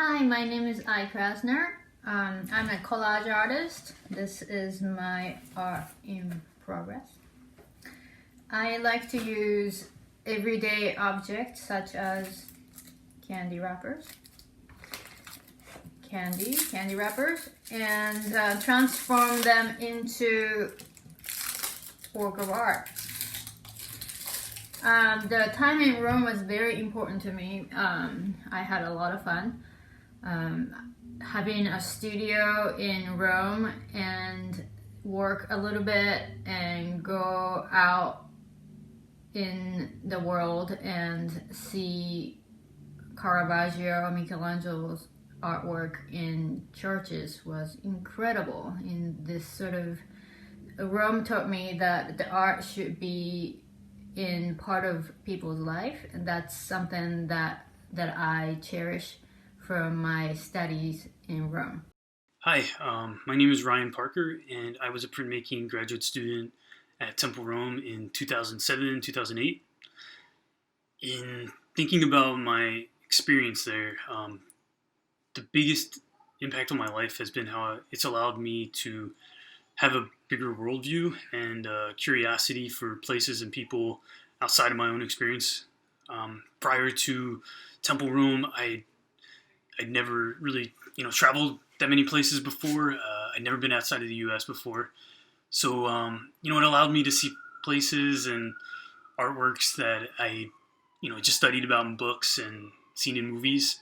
Hi, my name is Krasner. I'm a collage artist. This is my art in progress. I like to use everyday objects such as candy wrappers, candy wrappers, and transform them into work of art. The time in Rome was very important to me. I had a lot of fun. Having a studio in Rome and work a little bit and go out in the world and see Caravaggio, Michelangelo's artwork in churches was incredible. In this sort of Rome taught me that the art should be in part of people's life, and that's something that I cherish from my studies in Rome. Hi, my name is Ryan Parker, and I was a printmaking graduate student at Temple Rome in 2007, 2008. In thinking about my experience there, the biggest impact on my life has been how it's allowed me to have a bigger worldview and curiosity for places and people outside of my own experience. Prior to Temple Rome, I'd never really, traveled that many places before. I'd never been outside of the U.S. before, so it allowed me to see places and artworks that I, just studied about in books and seen in movies.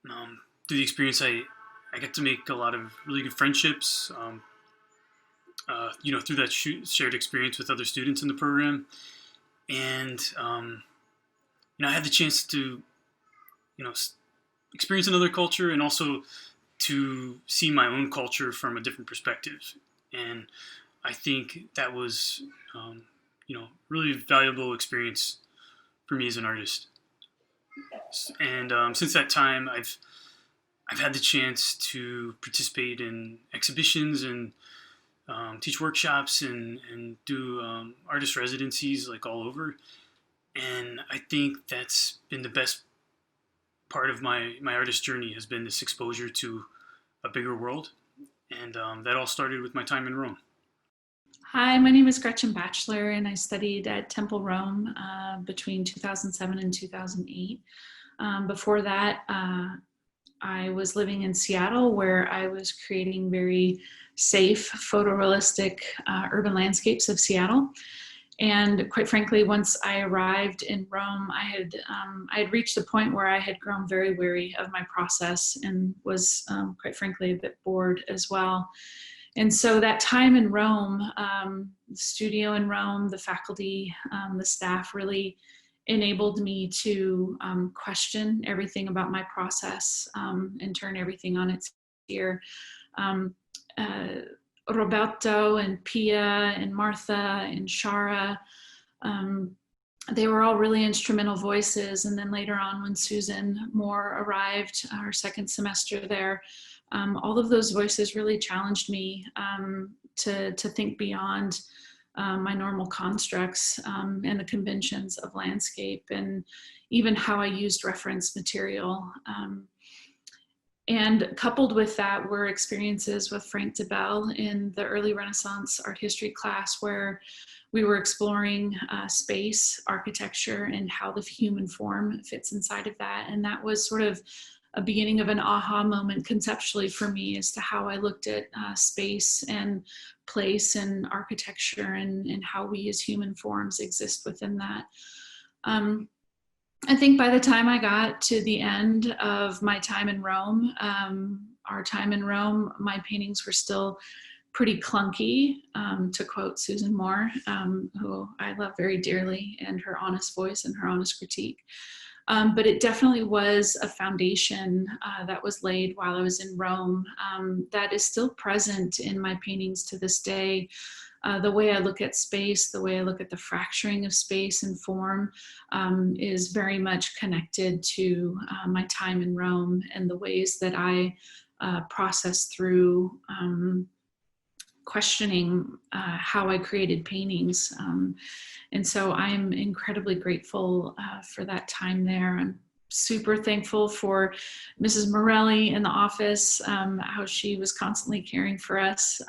Through the experience, I got to make a lot of really good friendships. Through that shared experience with other students in the program, and I had the chance to, experience another culture and also to see my own culture from a different perspective. And I think that was, really valuable experience for me as an artist. And since that time, I've had the chance to participate in exhibitions and teach workshops and do artist residencies like all over. And I think that's been the best part of my artist journey, has been this exposure to a bigger world. And that all started with my time in Rome. Hi, my name is Gretchen Batcheller, and I studied at Temple Rome between 2007 and 2008. Before that, I was living in Seattle, where I was creating very safe, photorealistic urban landscapes of Seattle. And quite frankly, once I arrived in Rome, I had reached a point where I had grown very weary of my process and was, quite frankly, a bit bored as well. And so that time in Rome, the studio in Rome, the faculty, the staff really enabled me to question everything about my process and turn everything on its ear. Roberto and Pia and Martha and Shara, they were all really instrumental voices. And then later on, when Susan Moore arrived, our second semester there, all of those voices really challenged me to think beyond my normal constructs and the conventions of landscape, and even how I used reference material. And coupled with that were experiences with Frank DeBell in the early Renaissance art history class, where we were exploring space, architecture, and how the human form fits inside of that. And that was sort of a beginning of an aha moment conceptually for me as to how I looked at space and place and architecture, and how we as human forms exist within that. I think by the time I got to the end of my time in Rome, our time in Rome, my paintings were still pretty clunky, to quote Susan Moore, who I love very dearly, and her honest voice and her honest critique. But it definitely was a foundation that was laid while I was in Rome that is still present in my paintings to this day. The way I look at space, the way I look at the fracturing of space and form is very much connected to my time in Rome and the ways that I process through questioning how I created paintings. And so I'm incredibly grateful for that time there. I'm super thankful for Mrs. Morelli in the office, how she was constantly caring for us.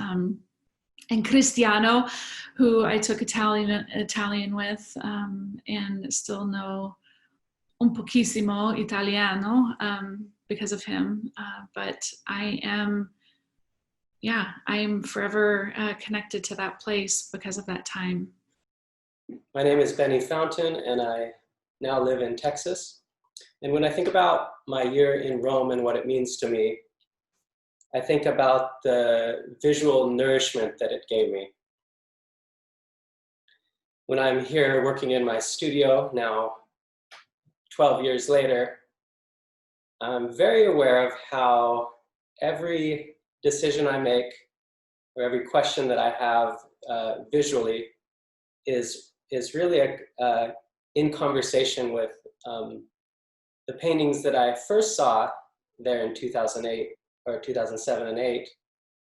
And Cristiano, who I took Italian with, and still know un pochissimo Italiano because of him. But I am forever connected to that place because of that time. My name is Benny Fountain, and I now live in Texas. And when I think about my year in Rome and what it means to me, I think about the visual nourishment that it gave me. When I'm here working in my studio now, 12 years later, I'm very aware of how every decision I make or every question that I have visually is really in conversation with the paintings that I first saw there in 2008 or 2007 and 8,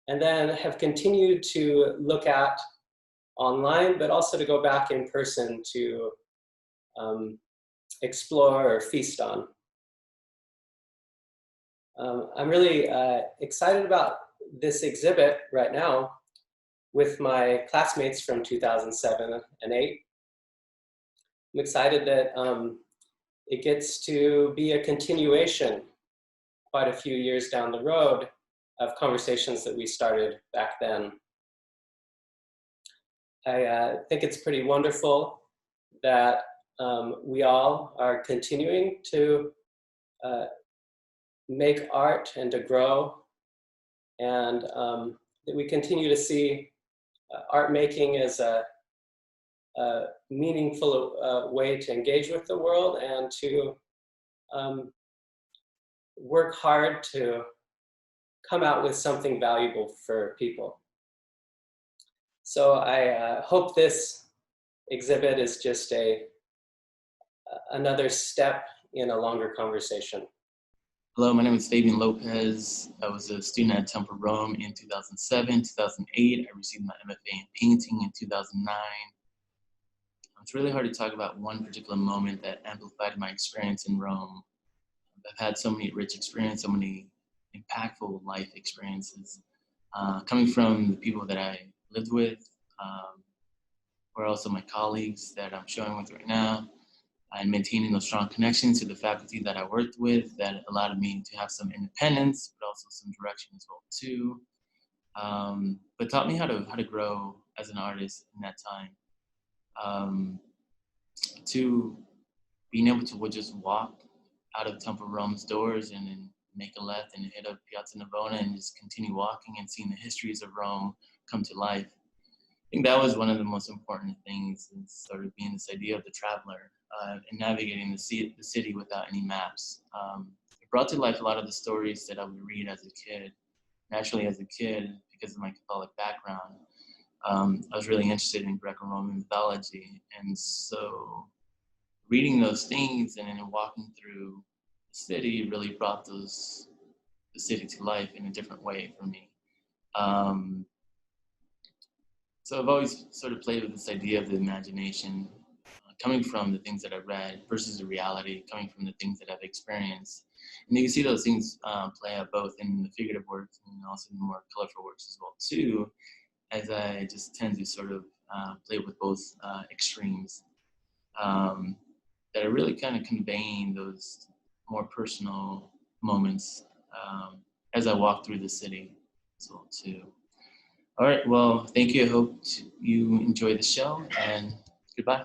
and then have continued to look at online, but also to go back in person to explore or feast on. I'm really excited about this exhibit right now with my classmates from 2007 and 8. I'm excited that it gets to be a continuation quite a few years down the road of conversations that we started back then. I think it's pretty wonderful that we all are continuing to make art and to grow, and that we continue to see art making as a meaningful way to engage with the world and to work hard to come out with something valuable for people. So I hope this exhibit is just another step in a longer conversation. Hello, my name is Fabian Lopez. I was a student at Temple Rome in 2007, 2008. I received my MFA in painting in 2009. It's really hard to talk about one particular moment that amplified my experience in Rome. I've had so many rich experiences, so many impactful life experiences, coming from the people that I lived with, or also my colleagues that I'm showing with right now, and maintaining those strong connections to the faculty that I worked with that allowed me to have some independence, but also some direction as well too. But taught me how to grow as an artist in that time. To being able to just walk out of Temple Rome's doors and then make a left and hit up Piazza Navona and just continue walking and seeing the histories of Rome come to life. I think that was one of the most important things, is sort of being this idea of the traveler and navigating the city without any maps. It brought to life a lot of the stories that I would read as a kid. Naturally, as a kid, because of my Catholic background, I was really interested in Greco-Roman mythology. And so reading those things and then walking through the city really brought the city to life in a different way for me. So I've always sort of played with this idea of the imagination, coming from the things that I've read versus the reality, coming from the things that I've experienced. And you can see those things play out both in the figurative works and also in the more colorful works as well too, as I just tend to sort of play with both extremes that are really kind of conveying those more personal moments as I walk through the city as well too. All right, well, thank you. I hope you enjoy the show, and goodbye.